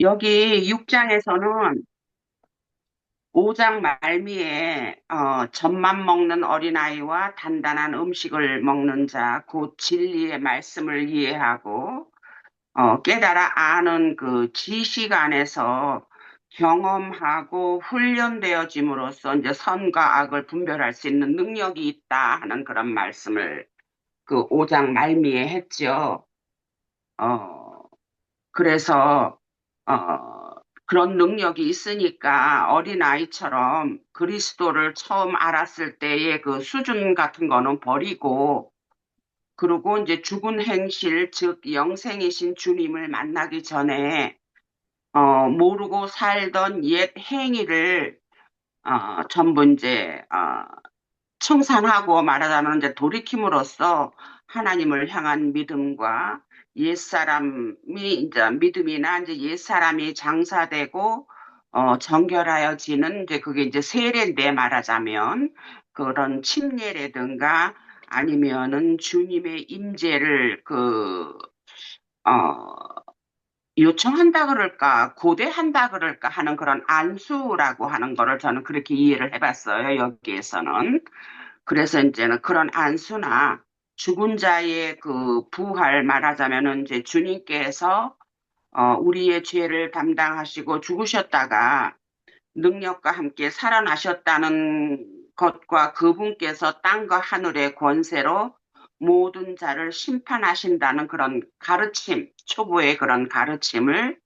여기 6장에서는 5장 말미에 젖만 먹는 어린아이와 단단한 음식을 먹는 자, 곧 진리의 말씀을 이해하고 깨달아 아는 그 지식 안에서 경험하고 훈련되어짐으로써 이제 선과 악을 분별할 수 있는 능력이 있다 하는 그런 말씀을 그 5장 말미에 했죠. 어, 그래서 그런 능력이 있으니까 어린아이처럼 그리스도를 처음 알았을 때의 그 수준 같은 거는 버리고 그리고 이제 죽은 행실, 즉 영생이신 주님을 만나기 전에 모르고 살던 옛 행위를 전부 이제 청산하고 말하자면 이제 돌이킴으로써 하나님을 향한 믿음과 옛사람이 이제 믿음이나 이제 옛사람이 장사되고 정결하여지는 이제 그게 이제 세례인데 말하자면 그런 침례라든가 아니면은 주님의 임재를 어, 요청한다 그럴까, 고대한다 그럴까 하는 그런 안수라고 하는 거를 저는 그렇게 이해를 해봤어요, 여기에서는. 그래서 이제는 그런 안수나 죽은 자의 그 부활 말하자면은 이제 주님께서 우리의 죄를 담당하시고 죽으셨다가 능력과 함께 살아나셨다는 것과 그분께서 땅과 하늘의 권세로 모든 자를 심판하신다는 그런 가르침, 초보의 그런 가르침을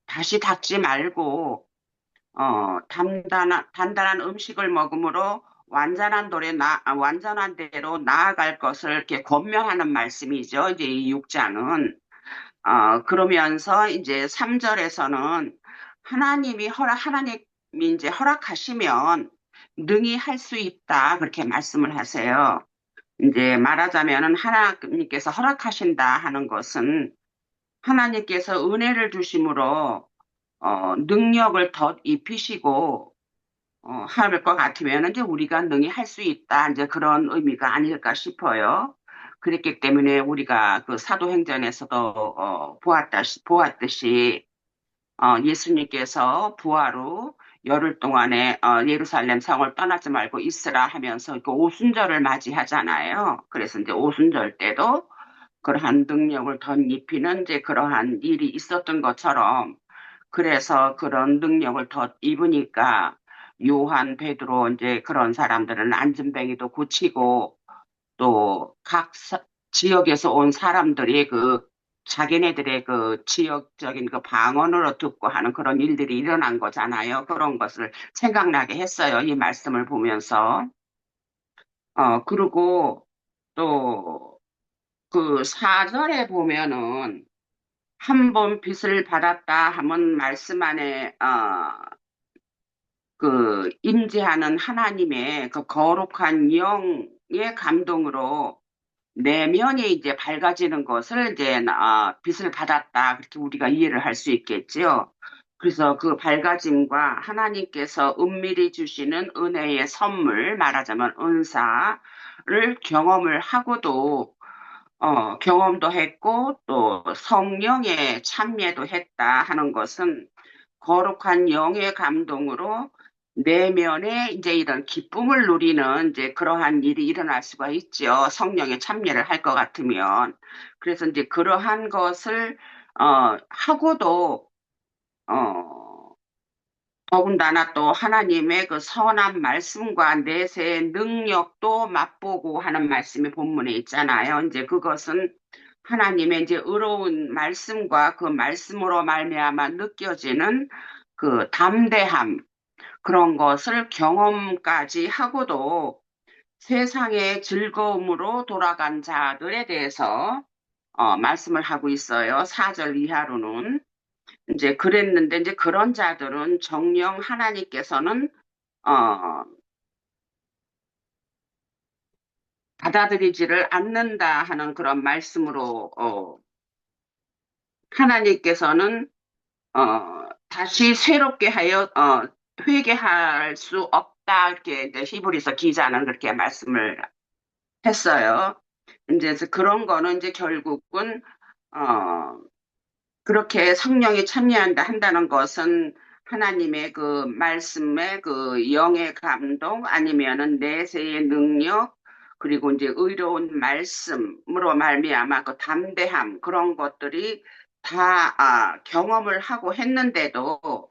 다시 닦지 말고 단단한 음식을 먹음으로 완전한 대로 나아갈 것을 이렇게 권면하는 말씀이죠. 이제 이 6장은. 그러면서 이제 3절에서는 하나님이 이제 허락하시면 능히 할 수 있다. 그렇게 말씀을 하세요. 이제 말하자면은 하나님께서 허락하신다 하는 것은 하나님께서 은혜를 주심으로 능력을 덧 입히시고 할 것 같으면 이제 우리가 능히 할 수 있다. 이제 그런 의미가 아닐까 싶어요. 그랬기 때문에 우리가 그 사도행전에서도 보았듯이 예수님께서 부활 후 열흘 동안에 예루살렘 성을 떠나지 말고 있으라 하면서 그 오순절을 맞이하잖아요. 그래서 이제 오순절 때도 그러한 능력을 덧입히는 이제 그러한 일이 있었던 것처럼 그래서 그런 능력을 덧입으니까 요한, 베드로 이제 그런 사람들은 안진뱅이도 고치고 또 각 지역에서 온 사람들이 그 자기네들의 그 지역적인 그 방언으로 듣고 하는 그런 일들이 일어난 거잖아요. 그런 것을 생각나게 했어요. 이 말씀을 보면서. 그리고 또 그 사절에 보면은 한 번 빚을 받았다 하면 말씀 안에 그 임재하는 하나님의 그 거룩한 영의 감동으로 내면이 이제 밝아지는 것을 이제 빚을 받았다 그렇게 우리가 이해를 할 수 있겠지요. 그래서 그 밝아짐과 하나님께서 은밀히 주시는 은혜의 선물 말하자면 은사를 경험을 하고도 경험도 했고 또 성령의 참여도 했다 하는 것은 거룩한 영의 감동으로 내면에 이제 이런 기쁨을 누리는 이제 그러한 일이 일어날 수가 있죠. 성령의 참여를 할 것 같으면. 그래서 이제 그러한 것을 하고도 어, 더군다나 또 하나님의 그 선한 말씀과 내세의 능력도 맛보고 하는 말씀이 본문에 있잖아요. 이제 그것은 하나님의 이제 의로운 말씀과 그 말씀으로 말미암아 느껴지는 그 담대함 그런 것을 경험까지 하고도 세상의 즐거움으로 돌아간 자들에 대해서 말씀을 하고 있어요. 4절 이하로는. 이제 그랬는데 이제 그런 자들은 정녕 하나님께서는 어, 받아들이지를 않는다 하는 그런 말씀으로 하나님께서는 다시 새롭게 하여 회개할 수 없다 이렇게 이제 히브리서 기자는 그렇게 말씀을 했어요. 이제 그런 거는 이제 결국은 어, 그렇게 성령이 참여한다 한다는 것은 하나님의 그 말씀의 그 영의 감동 아니면은 내세의 능력 그리고 이제 의로운 말씀으로 말미암아 그 담대함 그런 것들이 다 경험을 하고 했는데도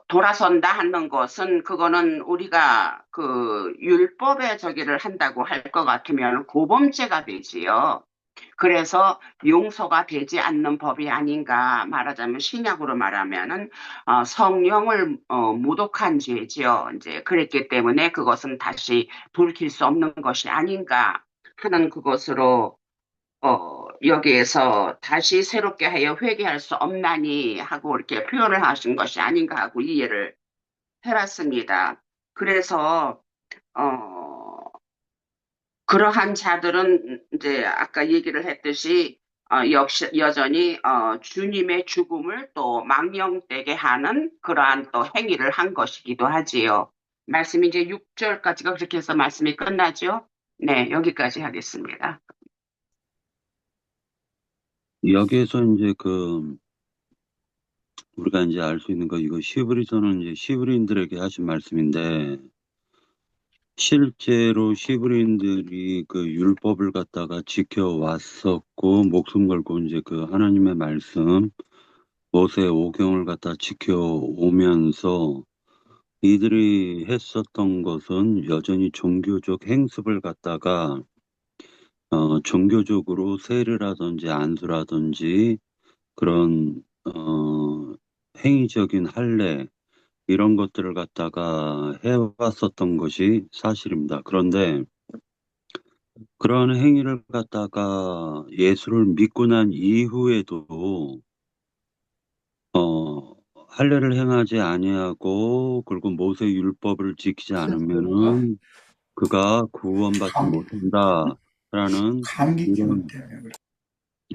돌아선다 하는 것은 그거는 우리가 그 율법의 저기를 한다고 할 것 같으면 고범죄가 되지요. 그래서 용서가 되지 않는 법이 아닌가 말하자면 신약으로 말하면은 성령을 모독한 죄지요. 이제 그랬기 때문에 그것은 다시 돌이킬 수 없는 것이 아닌가 하는 그것으로 여기에서 다시 새롭게 하여 회개할 수 없나니 하고 이렇게 표현을 하신 것이 아닌가 하고 이해를 해봤습니다. 그래서 어, 그러한 자들은 이제 아까 얘기를 했듯이 역시 여전히 주님의 죽음을 또 망령되게 하는 그러한 또 행위를 한 것이기도 하지요. 말씀이 이제 6절까지가 그렇게 해서 말씀이 끝나죠. 네, 여기까지 하겠습니다. 여기에서 이제 우리가 이제 알 수 있는 거, 이거 시브리서는 이제 시브리인들에게 하신 말씀인데, 실제로 시브리인들이 그 율법을 갖다가 지켜왔었고, 목숨 걸고 이제 그 하나님의 말씀, 모세 오경을 갖다 지켜오면서 이들이 했었던 것은 여전히 종교적 행습을 갖다가 종교적으로 세례라든지 안수라든지 그런 행위적인 할례 이런 것들을 갖다가 해왔었던 것이 사실입니다. 그런데 그런 행위를 갖다가 예수를 믿고 난 이후에도 할례를 행하지 아니하고 그리고 모세 율법을 지키지 않으면은 그가 구원받지 감기, 못한다라는 감기 기운 이런 때문에 그래.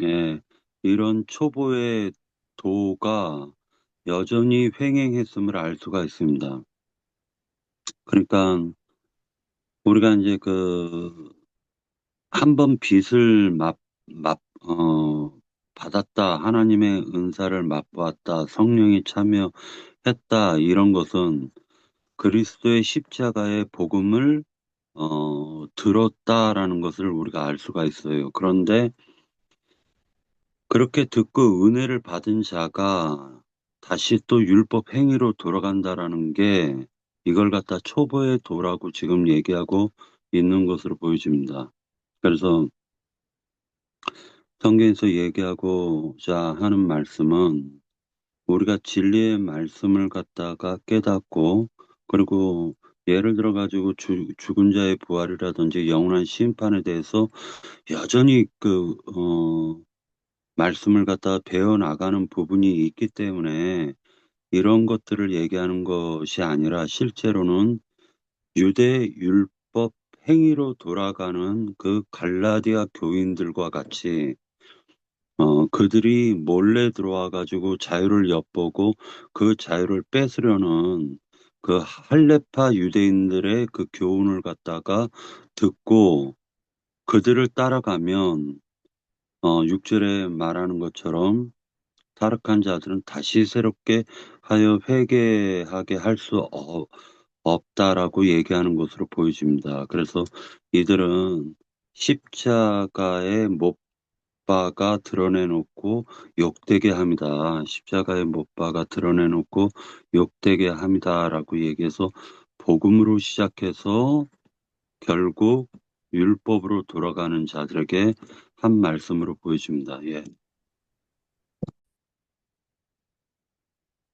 예, 이런 초보의 도가 여전히 횡행했음을 알 수가 있습니다. 그러니까 우리가 이제 한 번 빚을 받았다, 하나님의 은사를 맛보았다, 성령이 참여했다, 이런 것은 그리스도의 십자가의 복음을 들었다라는 것을 우리가 알 수가 있어요. 그런데 그렇게 듣고 은혜를 받은 자가 다시 또 율법 행위로 돌아간다라는 게 이걸 갖다 초보의 도라고 지금 얘기하고 있는 것으로 보여집니다. 그래서 성경에서 얘기하고자 하는 말씀은 우리가 진리의 말씀을 갖다가 깨닫고 그리고 예를 들어 가지고 죽은 자의 부활이라든지 영원한 심판에 대해서 여전히 말씀을 갖다 배워 나가는 부분이 있기 때문에 이런 것들을 얘기하는 것이 아니라 실제로는 유대 율법 행위로 돌아가는 그 갈라디아 교인들과 같이 그들이 몰래 들어와 가지고 자유를 엿보고 그 자유를 뺏으려는 그 할레파 유대인들의 그 교훈을 갖다가 듣고 그들을 따라가면 6절에 말하는 것처럼 타락한 자들은 다시 새롭게 하여 회개하게 할 수 없다라고 얘기하는 것으로 보여집니다. 그래서 이들은 십자가에 못 박아 드러내놓고 욕되게 합니다. 십자가에 못 박아 드러내놓고 욕되게 합니다라고 얘기해서 복음으로 시작해서 결국 율법으로 돌아가는 자들에게 한 말씀으로 보여집니다. 예.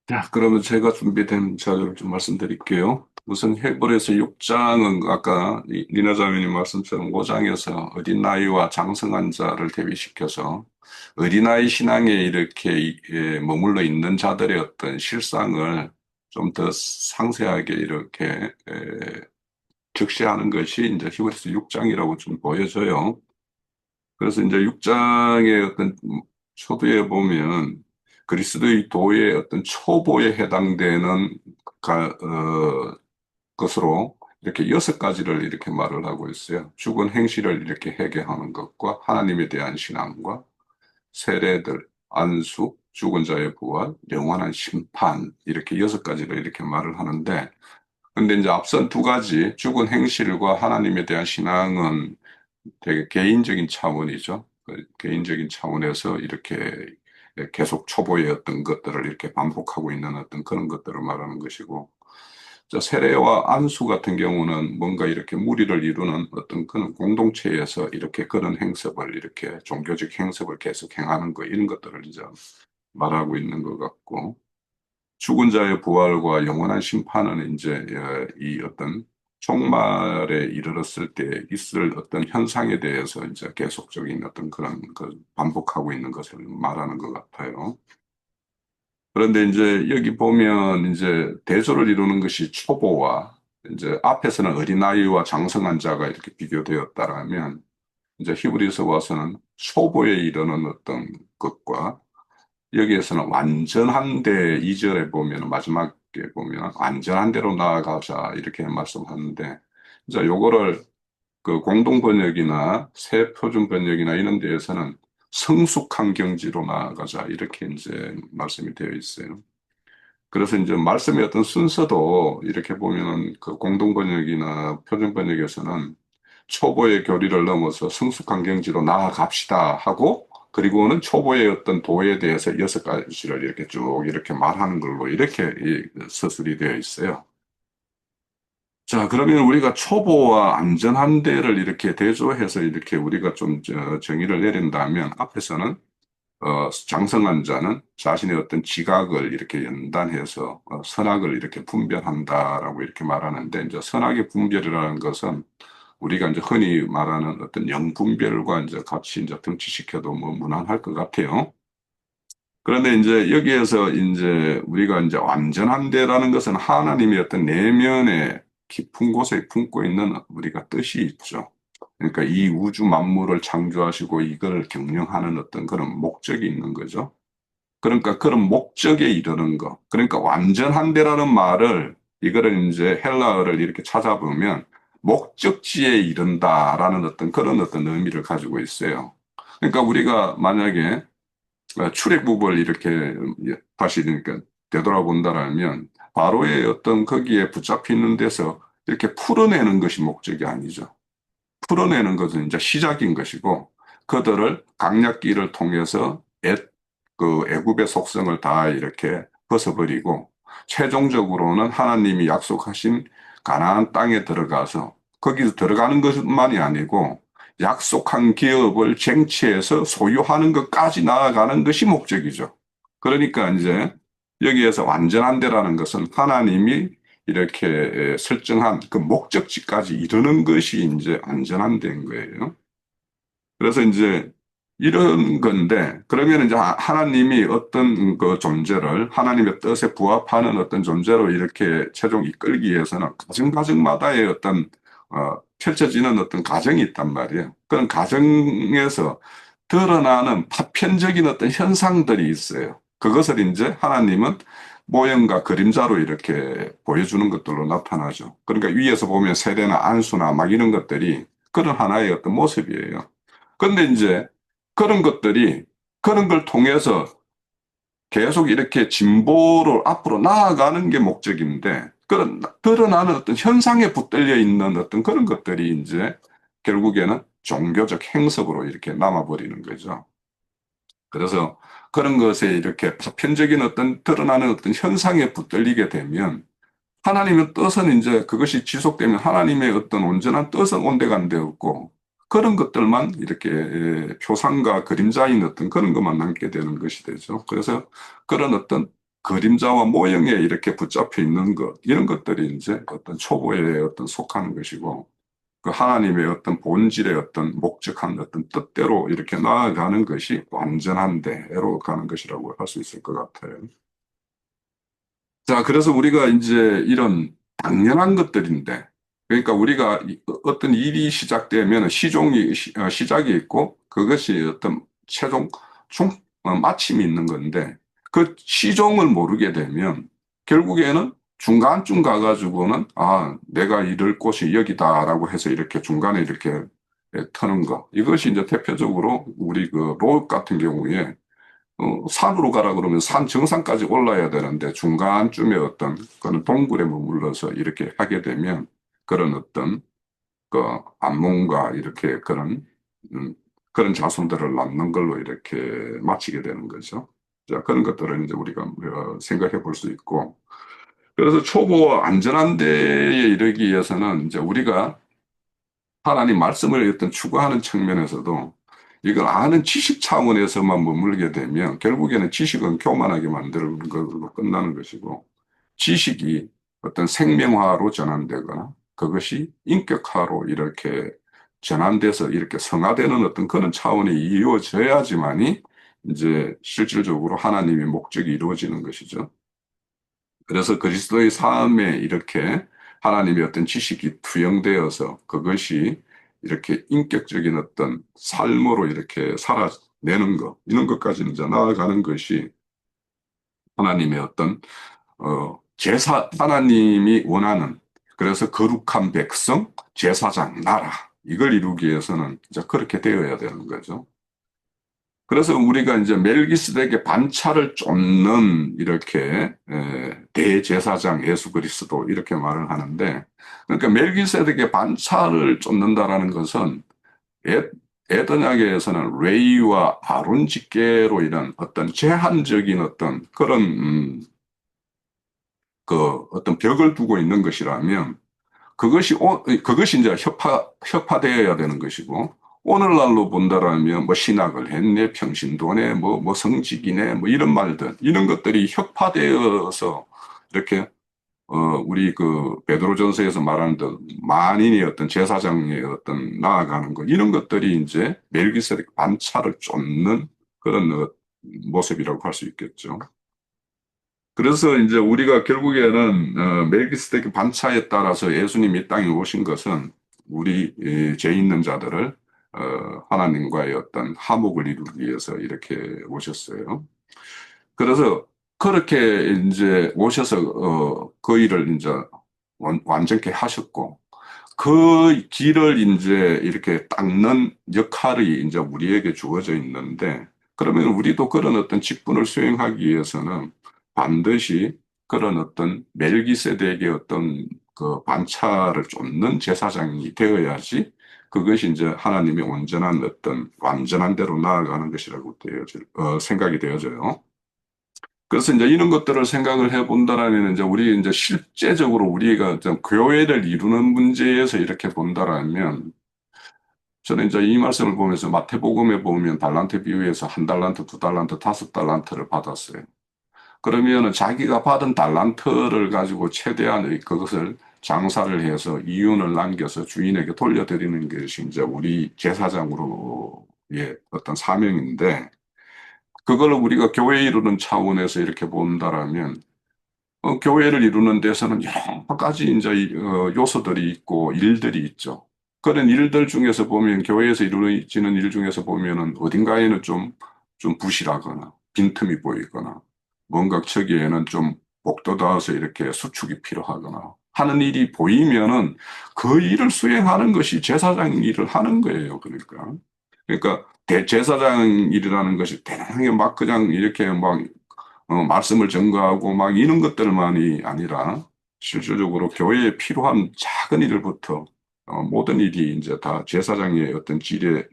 자, 그러면 제가 준비된 자료를 좀 말씀드릴게요. 우선 헤브리서 6장은 아까 리나 자매님 말씀처럼 5장에서 어린아이와 장성한 자를 대비시켜서 어린아이 신앙에 이렇게 머물러 있는 자들의 어떤 실상을 좀 더 상세하게 이렇게 적시하는 것이 이제 히브리서 6장이라고 좀 보여져요. 그래서 이제 6장의 어떤 초두에 보면 그리스도의 도의 어떤 초보에 해당되는 것으로 이렇게 6가지를 이렇게 말을 하고 있어요. 죽은 행실을 이렇게 회개하는 것과 하나님에 대한 신앙과 세례들, 안수, 죽은 자의 부활, 영원한 심판 이렇게 6가지를 이렇게 말을 하는데 근데 이제 앞선 2가지 죽은 행실과 하나님에 대한 신앙은 되게 개인적인 차원이죠. 그 개인적인 차원에서 이렇게 계속 초보의 어떤 것들을 이렇게 반복하고 있는 어떤 그런 것들을 말하는 것이고 세례와 안수 같은 경우는 뭔가 이렇게 무리를 이루는 어떤 그런 공동체에서 이렇게 그런 행습을 이렇게 종교적 행습을 계속 행하는 거 이런 것들을 이제 말하고 있는 것 같고 죽은 자의 부활과 영원한 심판은 이제 이 어떤 종말에 이르렀을 때 있을 어떤 현상에 대해서 이제 계속적인 어떤 그런 반복하고 있는 것을 말하는 것 같아요. 그런데 이제 여기 보면 이제 대조를 이루는 것이 초보와 이제 앞에서는 어린아이와 장성한 자가 이렇게 비교되었다라면 이제 히브리서 와서는 초보에 이르는 어떤 것과 여기에서는 완전한 데 2절에 보면 마지막에 보면 완전한 데로 나아가자 이렇게 말씀하는데 이제 요거를 그 공동 번역이나 새 표준 번역이나 이런 데에서는 성숙한 경지로 나아가자 이렇게 이제 말씀이 되어 있어요. 그래서 이제 말씀의 어떤 순서도 이렇게 보면은 그 공동 번역이나 표준 번역에서는 초보의 교리를 넘어서 성숙한 경지로 나아갑시다 하고 그리고는 초보의 어떤 도에 대해서 6가지를 이렇게 쭉 이렇게 말하는 걸로 이렇게 서술이 되어 있어요. 자, 그러면 우리가 초보와 안전한 데를 이렇게 대조해서 이렇게 우리가 좀 정의를 내린다면 앞에서는 장성한 자는 자신의 어떤 지각을 이렇게 연단해서 선악을 이렇게 분별한다라고 이렇게 말하는데 이제 선악의 분별이라는 것은 우리가 이제 흔히 말하는 어떤 영분별과 이제 같이 이제 등치시켜도 뭐 무난할 것 같아요. 그런데 이제 여기에서 이제 우리가 이제 완전한데라는 것은 하나님의 어떤 내면의 깊은 곳에 품고 있는 우리가 뜻이 있죠. 그러니까 이 우주 만물을 창조하시고 이걸 경영하는 어떤 그런 목적이 있는 거죠. 그러니까 그런 목적에 이르는 거. 그러니까 완전한데라는 말을 이거를 이제 헬라어를 이렇게 찾아보면 목적지에 이른다라는 어떤 그런 어떤 의미를 가지고 있어요. 그러니까 우리가 만약에 출애굽을 이렇게 다시 그러니까 되돌아본다라면 바로의 어떤 거기에 붙잡혀 있는 데서 이렇게 풀어내는 것이 목적이 아니죠. 풀어내는 것은 이제 시작인 것이고 그들을 강약기를 통해서 그 애굽의 속성을 다 이렇게 벗어버리고 최종적으로는 하나님이 약속하신 가나안 땅에 들어가서 거기서 들어가는 것만이 아니고 약속한 기업을 쟁취해서 소유하는 것까지 나아가는 것이 목적이죠. 그러니까 이제 여기에서 완전한 데라는 것은 하나님이 이렇게 설정한 그 목적지까지 이르는 것이 이제 안전한 데인 거예요. 그래서 이제 이런 건데, 그러면 이제 하나님이 어떤 그 존재를 하나님의 뜻에 부합하는 어떤 존재로 이렇게 최종 이끌기 위해서는 가정가정마다의 어떤, 펼쳐지는 어떤 가정이 있단 말이에요. 그런 가정에서 드러나는 파편적인 어떤 현상들이 있어요. 그것을 이제 하나님은 모형과 그림자로 이렇게 보여주는 것들로 나타나죠. 그러니까 위에서 보면 세례나 안수나 막 이런 것들이 그런 하나의 어떤 모습이에요. 근데 이제 그런 것들이 그런 걸 통해서 계속 이렇게 진보로 앞으로 나아가는 게 목적인데 그런 드러나는 어떤 현상에 붙들려 있는 어떤 그런 것들이 이제 결국에는 종교적 행석으로 이렇게 남아버리는 거죠. 그래서 그런 것에 이렇게 파편적인 어떤 드러나는 어떤 현상에 붙들리게 되면 하나님의 뜻은 이제 그것이 지속되면 하나님의 어떤 온전한 뜻은 온데간데 없고 그런 것들만 이렇게 표상과 그림자인 어떤 그런 것만 남게 되는 것이 되죠. 그래서 그런 어떤 그림자와 모형에 이렇게 붙잡혀 있는 것, 이런 것들이 이제 어떤 초보에 어떤 속하는 것이고 그 하나님의 어떤 본질의 어떤 목적한 어떤 뜻대로 이렇게 나아가는 것이 완전한 데로 가는 것이라고 할 수 있을 것 같아요. 자, 그래서 우리가 이제 이런 당연한 것들인데, 그러니까 우리가 어떤 일이 시작되면 시작이 있고, 그것이 어떤 최종, 마침이 있는 건데, 그 시종을 모르게 되면, 결국에는 중간쯤 가가지고는, 아, 내가 이럴 곳이 여기다라고 해서 이렇게 중간에 이렇게 터는 거. 이것이 이제 대표적으로 우리 그 로봇 같은 경우에 산으로 가라 그러면 산 정상까지 올라야 되는데 중간쯤에 어떤 그런 동굴에 머물러서 이렇게 하게 되면 그런 어떤 그 안몽과 이렇게 음, 그런 자손들을 낳는 걸로 이렇게 마치게 되는 거죠. 자, 그런 것들은 이제 우리가 생각해 볼 수 있고, 그래서 초보 안전한 데에 이르기 위해서는 이제 우리가 하나님 말씀을 어떤 추구하는 측면에서도 이걸 아는 지식 차원에서만 머물게 되면 결국에는 지식은 교만하게 만드는 걸로 끝나는 것이고, 지식이 어떤 생명화로 전환되거나 그것이 인격화로 이렇게 전환돼서 이렇게 성화되는 어떤 그런 차원이 이루어져야지만이 이제 실질적으로 하나님의 목적이 이루어지는 것이죠. 그래서 그리스도의 삶에 이렇게 하나님의 어떤 지식이 투영되어서 그것이 이렇게 인격적인 어떤 삶으로 이렇게 살아내는 것, 이런 것까지는 이제 나아가는 것이 하나님의 어떤, 하나님이 원하는, 그래서 거룩한 백성, 제사장, 나라, 이걸 이루기 위해서는 이제 그렇게 되어야 되는 거죠. 그래서 우리가 이제 멜기스덱의 반차를 쫓는 이렇게 대제사장 예수 그리스도 이렇게 말을 하는데, 그러니까 멜기스덱의 반차를 쫓는다라는 것은 에, 에더냐계에서는 레이와 아론 직계로 인한 어떤 제한적인 어떤 그런 그 어떤 벽을 두고 있는 것이라면 그것이 이제 혁파되어야 되는 것이고, 오늘날로 본다라면 뭐 신학을 했네, 평신도네, 뭐 성직이네, 뭐 이런 말들, 이런 것들이 혁파되어서 이렇게, 우리 그 베드로전서에서 말하는 듯 만인의 어떤 제사장의 어떤 나아가는 것, 이런 것들이 이제 멜기세덱 반차를 쫓는 그런 모습이라고 할 수 있겠죠. 그래서 이제 우리가 결국에는 멜기스덱 반차에 따라서 예수님이 이 땅에 오신 것은 우리 죄 있는 자들을 하나님과의 어떤 화목을 이루기 위해서 이렇게 오셨어요. 그래서 그렇게 이제 오셔서 그 일을 이제 완전케 하셨고, 그 길을 이제 이렇게 닦는 역할이 이제 우리에게 주어져 있는데, 그러면 우리도 그런 어떤 직분을 수행하기 위해서는 반드시 그런 어떤 멜기세덱의 어떤 그 반차를 쫓는 제사장이 되어야지 그것이 이제 하나님의 온전한 어떤 완전한 대로 나아가는 것이라고 생각이 되어져요. 그래서 이제 이런 것들을 생각을 해본다라면 이제 우리 이제 실제적으로 우리가 좀 교회를 이루는 문제에서 이렇게 본다라면 저는 이제 이 말씀을 보면서 마태복음에 보면 달란트 비유에서 한 달란트, 두 달란트, 다섯 달란트를 받았어요. 그러면은 자기가 받은 달란트를 가지고 최대한 그것을 장사를 해서 이윤을 남겨서 주인에게 돌려드리는 것이 이제 우리 제사장으로의 어떤 사명인데, 그걸 우리가 교회 이루는 차원에서 이렇게 본다라면 교회를 이루는 데서는 여러 가지 이제 요소들이 있고 일들이 있죠. 그런 일들 중에서 보면 교회에서 이루어지는 일 중에서 보면은 어딘가에는 좀 부실하거나 빈틈이 보이거나 뭔가 저기에는 좀 복도다워서 이렇게 수축이 필요하거나 하는 일이 보이면은 그 일을 수행하는 것이 제사장 일을 하는 거예요. 그러니까 대제사장 일이라는 것이 대단하게 막 그냥 이렇게 막 말씀을 전가하고 막 이런 것들만이 아니라 실질적으로 교회에 필요한 작은 일부터 모든 일이 이제 다 제사장의 어떤 질에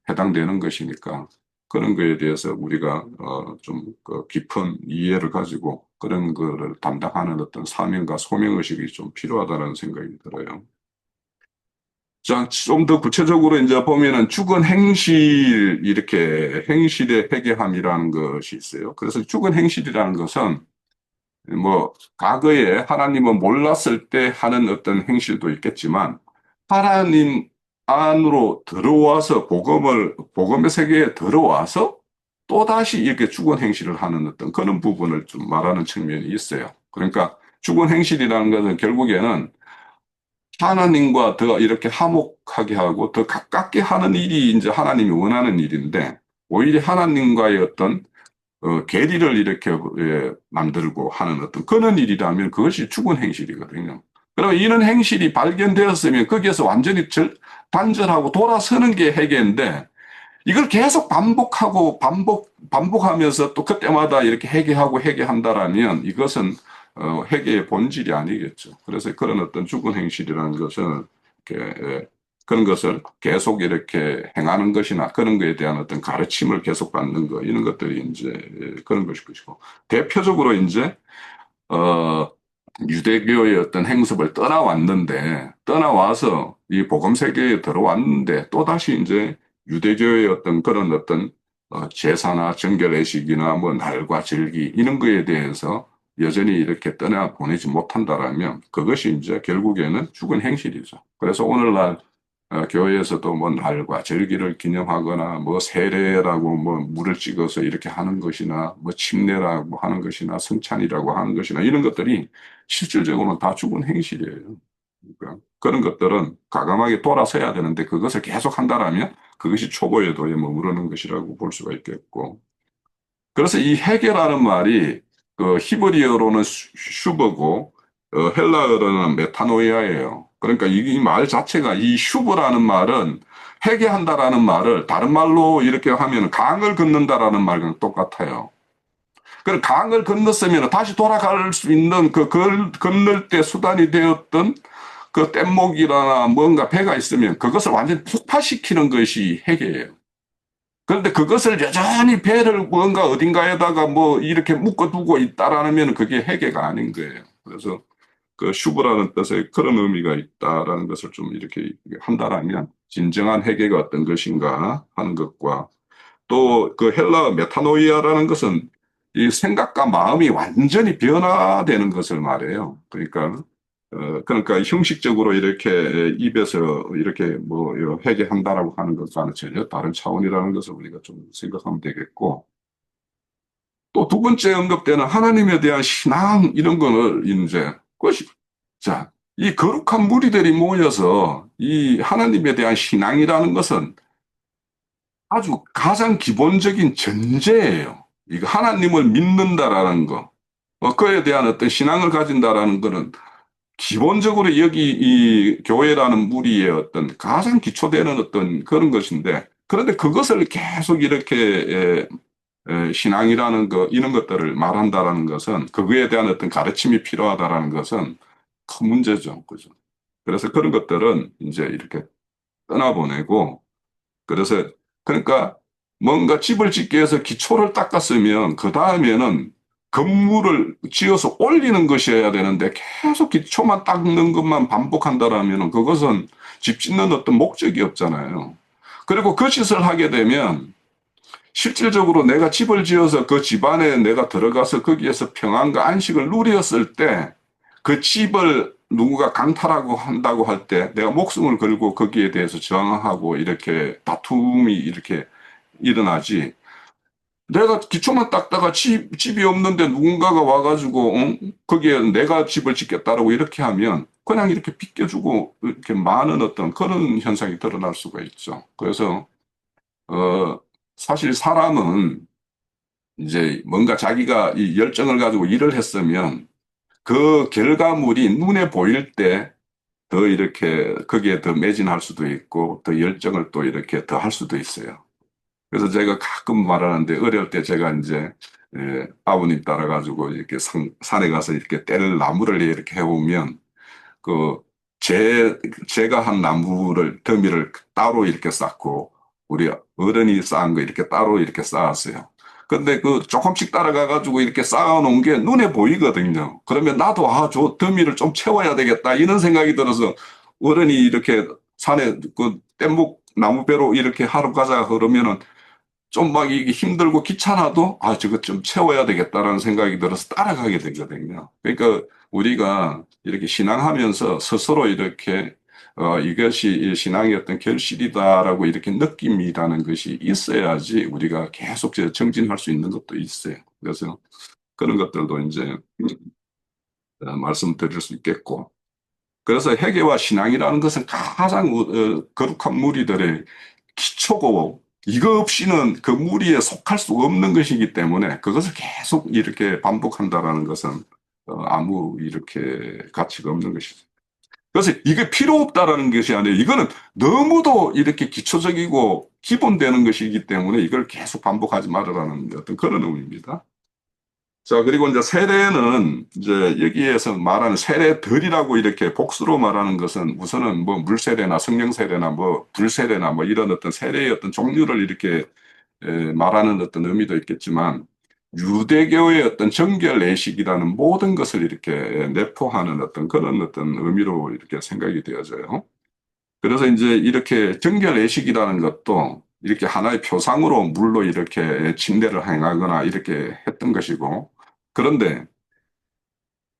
해당되는 것이니까 그런 거에 대해서 우리가 좀그 깊은 이해를 가지고 그런 거를 담당하는 어떤 사명과 소명의식이 좀 필요하다는 생각이 들어요. 자, 좀 더 구체적으로 이제 보면은 죽은 행실, 이렇게 행실의 회개함이라는 것이 있어요. 그래서 죽은 행실이라는 것은 뭐, 과거에 하나님을 몰랐을 때 하는 어떤 행실도 있겠지만, 하나님 안으로 들어와서 복음의 세계에 들어와서 또다시 이렇게 죽은 행실을 하는 어떤 그런 부분을 좀 말하는 측면이 있어요. 그러니까 죽은 행실이라는 것은 결국에는 하나님과 더 이렇게 화목하게 하고 더 가깝게 하는 일이 이제 하나님이 원하는 일인데, 오히려 하나님과의 어떤 괴리를 이렇게 만들고 하는 어떤 그런 일이라면 그것이 죽은 행실이거든요. 그러면 이런 행실이 발견되었으면 거기에서 완전히 단절하고 돌아서는 게 회개인데, 이걸 계속 반복하고 반복하면서 또 그때마다 이렇게 회개하고 회개한다라면 이것은 회개의 본질이 아니겠죠. 그래서 그런 어떤 죽은 행실이라는 것은 이렇게 그런 것을 계속 이렇게 행하는 것이나 그런 것에 대한 어떤 가르침을 계속 받는 것 이런 것들이 이제 그런 것일 것이고 대표적으로 이제 어, 유대교의 어떤 행습을 떠나와서 이 복음 세계에 들어왔는데 또다시 이제 유대교의 어떤 그런 어떤 제사나 정결의식이나 뭐 날과 절기 이런 거에 대해서 여전히 이렇게 떠나보내지 못한다라면 그것이 이제 결국에는 죽은 행실이죠. 그래서 오늘날 교회에서도 뭐 날과 절기를 기념하거나 뭐 세례라고 뭐 물을 찍어서 이렇게 하는 것이나 뭐 침례라고 하는 것이나 성찬이라고 하는 것이나 이런 것들이 실질적으로는 다 죽은 행실이에요. 그러니까 그런 것들은 과감하게 돌아서야 되는데 그것을 계속 한다라면 그것이 초보의 도에 머무르는 것이라고 볼 수가 있겠고 그래서 이 회개라는 말이 그 히브리어로는 슈버고 헬라어로는 메타노이아예요. 그러니까 이 말 자체가 이 슈브라는 말은 회개한다라는 말을 다른 말로 이렇게 하면 강을 걷는다라는 말과 똑같아요. 그 강을 건넜으면 다시 돌아갈 수 있는 건널 때 수단이 되었던 그 뗏목이나 뭔가 배가 있으면 그것을 완전히 폭파시키는 것이 회개예요. 그런데 그것을 여전히 배를 뭔가 어딘가에다가 뭐 이렇게 묶어두고 있다라면 그게 회개가 아닌 거예요. 그래서 그 슈브라는 뜻에 그런 의미가 있다라는 것을 좀 이렇게 한다라면 진정한 회개가 어떤 것인가 하는 것과 또 그 헬라어 메타노이아라는 것은 이 생각과 마음이 완전히 변화되는 것을 말해요. 그러니까 형식적으로 이렇게 입에서 이렇게 뭐 회개한다라고 하는 것과는 전혀 다른 차원이라는 것을 우리가 좀 생각하면 되겠고 또 두 번째 언급되는 하나님에 대한 신앙 이런 거는 이제 그것이 자, 이 거룩한 무리들이 모여서 이 하나님에 대한 신앙이라는 것은 아주 가장 기본적인 전제예요. 이거 하나님을 믿는다라는 거, 그에 대한 어떤 신앙을 가진다라는 거는 기본적으로 여기 이 교회라는 무리의 어떤 가장 기초되는 어떤 그런 것인데, 그런데 그것을 계속 이렇게 신앙이라는 거, 이런 것들을 말한다라는 것은, 그거에 대한 어떤 가르침이 필요하다라는 것은 큰 문제죠. 그죠? 그래서 그런 것들은 이제 이렇게 떠나보내고, 그래서 그러니까 뭔가 집을 짓기 위해서 기초를 닦았으면 그 다음에는 건물을 지어서 올리는 것이어야 되는데 계속 기초만 닦는 것만 반복한다라면 그것은 집 짓는 어떤 목적이 없잖아요. 그리고 그 짓을 하게 되면 실질적으로 내가 집을 지어서 그 집안에 내가 들어가서 거기에서 평안과 안식을 누렸을 때 그 집을 누구가 강탈하고 한다고 할 때 내가 목숨을 걸고 거기에 대해서 저항하고 이렇게 다툼이 이렇게 일어나지. 내가 기초만 닦다가 집이 없는데 누군가가 와가지고, 거기에 내가 집을 짓겠다라고 이렇게 하면 그냥 이렇게 빗겨주고 이렇게 많은 어떤 그런 현상이 드러날 수가 있죠. 그래서, 어, 사실 사람은 이제 뭔가 자기가 이 열정을 가지고 일을 했으면 그 결과물이 눈에 보일 때 더 이렇게 거기에 더 매진할 수도 있고 더 열정을 또 이렇게 더 할 수도 있어요. 그래서 제가 가끔 말하는데 어릴 때 제가 이제 아버님 따라가지고 이렇게 산에 가서 이렇게 뗄 나무를 이렇게 해오면 그 제가 한 나무를 더미를 따로 이렇게 쌓고 우리 어른이 쌓은 거 이렇게 따로 이렇게 쌓았어요. 근데 그 조금씩 따라가가지고 이렇게 쌓아놓은 게 눈에 보이거든요. 그러면 나도 저 더미를 좀 채워야 되겠다 이런 생각이 들어서 어른이 이렇게 산에 그 뗏목 나무배로 이렇게 하러 가자 그러면은 좀 막 이게 힘들고 귀찮아도 저거 좀 채워야 되겠다라는 생각이 들어서 따라가게 되거든요. 그러니까 우리가 이렇게 신앙하면서 스스로 이렇게 이것이 신앙의 어떤 결실이다라고 이렇게 느낌이라는 것이 있어야지 우리가 계속 정진할 수 있는 것도 있어요. 그래서 그런 것들도 이제 말씀드릴 수 있겠고. 그래서 회개와 신앙이라는 것은 가장 거룩한 무리들의 기초고 이거 없이는 그 무리에 속할 수 없는 것이기 때문에 그것을 계속 이렇게 반복한다라는 것은 아무 이렇게 가치가 없는 것이죠. 그래서 이게 필요 없다라는 것이 아니에요. 이거는 너무도 이렇게 기초적이고 기본되는 것이기 때문에 이걸 계속 반복하지 말으라는 어떤 그런 의미입니다. 자, 그리고 이제 세례는 이제 여기에서 말하는 세례들이라고 이렇게 복수로 말하는 것은 우선은 뭐 물세례나 성령세례나 뭐 불세례나 뭐 이런 어떤 세례의 어떤 종류를 이렇게 말하는 어떤 의미도 있겠지만 유대교의 어떤 정결 예식이라는 모든 것을 이렇게 내포하는 어떤 그런 어떤 의미로 이렇게 생각이 되어져요. 그래서 이제 이렇게 정결 예식이라는 것도 이렇게 하나의 표상으로 물로 이렇게 침례를 행하거나 이렇게 했던 것이고, 그런데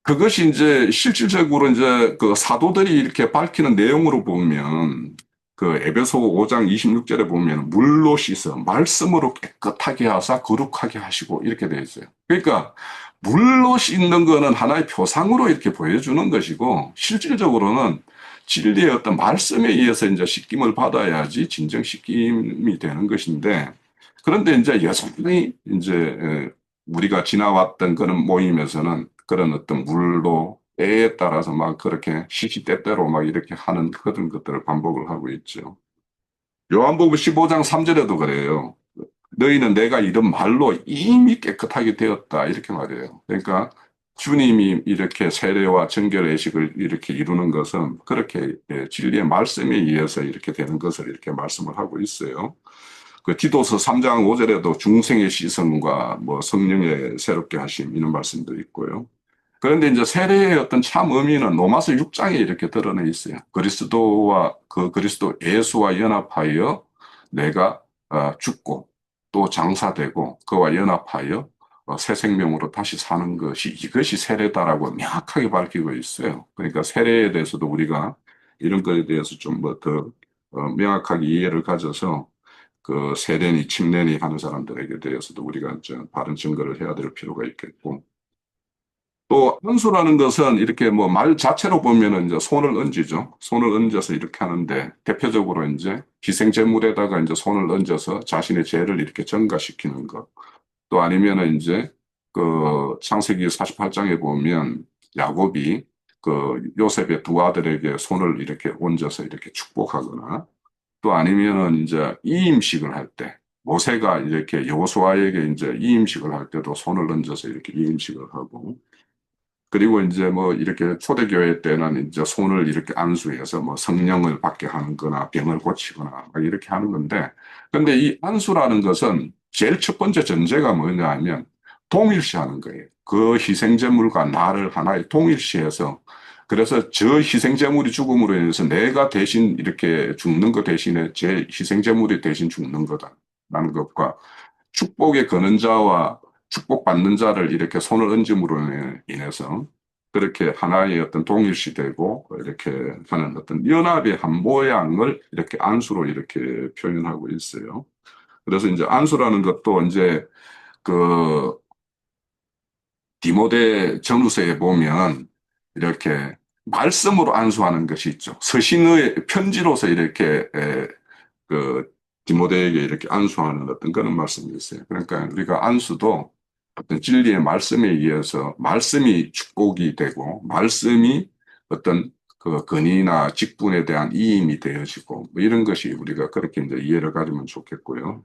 그것이 이제 실질적으로 이제 그 사도들이 이렇게 밝히는 내용으로 보면 그 에베소 5장 26절에 보면 물로 씻어 말씀으로 깨끗하게 하사 거룩하게 하시고 이렇게 되어 있어요. 그러니까 물로 씻는 거는 하나의 표상으로 이렇게 보여주는 것이고 실질적으로는 진리의 어떤 말씀에 의해서 이제 씻김을 받아야지 진정 씻김이 되는 것인데 그런데 이제 여전히 이제 우리가 지나왔던 그런 모임에서는 그런 어떤 물로 때에 따라서 막 그렇게 시시때때로 막 이렇게 하는 그런 것들을 반복을 하고 있죠. 요한복음 15장 3절에도 그래요. 너희는 내가 이런 말로 이미 깨끗하게 되었다. 이렇게 말해요. 그러니까 주님이 이렇게 세례와 정결 예식을 이렇게 이루는 것은 그렇게 진리의 말씀에 의해서 이렇게 되는 것을 이렇게 말씀을 하고 있어요. 그 디도서 3장 5절에도 중생의 시선과 뭐 성령의 새롭게 하심 이런 말씀도 있고요. 그런데 이제 세례의 어떤 참 의미는 로마서 6장에 이렇게 드러나 있어요. 그리스도와 그 그리스도 예수와 연합하여 내가 죽고 또 장사되고 그와 연합하여 새 생명으로 다시 사는 것이 이것이 세례다라고 명확하게 밝히고 있어요. 그러니까 세례에 대해서도 우리가 이런 것에 대해서 좀 뭐 더 명확하게 이해를 가져서 그 세례니 침례니 하는 사람들에게 대해서도 우리가 바른 증거를 해야 될 필요가 있겠고 또 안수라는 것은 이렇게 뭐 말 자체로 보면은 이제 손을 얹죠. 손을 얹어서 이렇게 하는데 대표적으로 이제 희생제물에다가 이제 손을 얹어서 자신의 죄를 이렇게 전가시키는 것. 또 아니면은 이제 그 창세기 48장에 보면 야곱이 그 요셉의 두 아들에게 손을 이렇게 얹어서 이렇게 축복하거나 또 아니면은 이제 이임식을 할 때, 모세가 이렇게 여호수아에게 이제 이임식을 할 때도 손을 얹어서 이렇게 이임식을 하고, 그리고 이제 뭐 이렇게 초대교회 때는 이제 손을 이렇게 안수해서 뭐 성령을 받게 하는 거나 병을 고치거나 막 이렇게 하는 건데, 근데 이 안수라는 것은 제일 첫 번째 전제가 뭐냐 하면 동일시하는 거예요. 그 희생제물과 나를 하나의 동일시해서 그래서 저 희생제물이 죽음으로 인해서 내가 대신 이렇게 죽는 것 대신에 제 희생제물이 대신 죽는 거다라는 것과 축복의 거는 자와 축복받는 자를 이렇게 손을 얹음으로 인해서 그렇게 하나의 어떤 동일시되고 이렇게 하는 어떤 연합의 한 모양을 이렇게 안수로 이렇게 표현하고 있어요. 그래서 이제 안수라는 것도 이제 그 디모데 전후서에 보면 이렇게 말씀으로 안수하는 것이 있죠. 서신의 편지로서 이렇게 그 디모데에게 이렇게 안수하는 어떤 그런 말씀이 있어요. 그러니까 우리가 안수도 어떤 진리의 말씀에 의해서 말씀이 축복이 되고 말씀이 어떤 그 건의나 직분에 대한 이임이 되어지고 뭐 이런 것이 우리가 그렇게 이제 이해를 가지면 좋겠고요.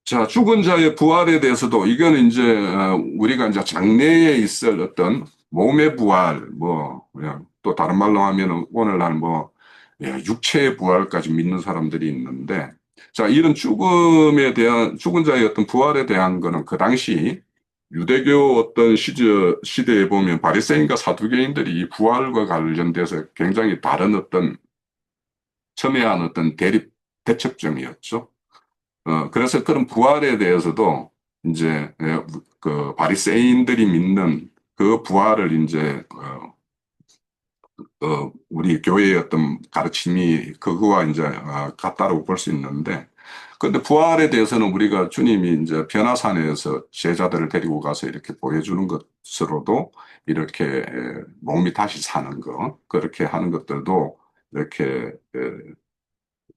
자, 죽은 자의 부활에 대해서도 이거는 이제 우리가 이제 장래에 있을 어떤 몸의 부활, 뭐 그냥 또 다른 말로 하면 오늘날 뭐 육체의 부활까지 믿는 사람들이 있는데, 자, 이런 죽음에 대한 죽은 자의 어떤 부활에 대한 거는 그 당시 유대교 어떤 시대에 보면 바리새인과 사두개인들이 이 부활과 관련돼서 굉장히 다른 어떤 첨예한 어떤 대립 대척점이었죠. 그래서 그런 부활에 대해서도 이제 그 바리새인들이 믿는 그 부활을 이제 우리 교회의 어떤 가르침이 그거와 이제 같다라고 볼 수 있는데, 근데 부활에 대해서는 우리가 주님이 이제 변화산에서 제자들을 데리고 가서 이렇게 보여주는 것으로도 이렇게 몸이 다시 사는 거, 그렇게 하는 것들도 이렇게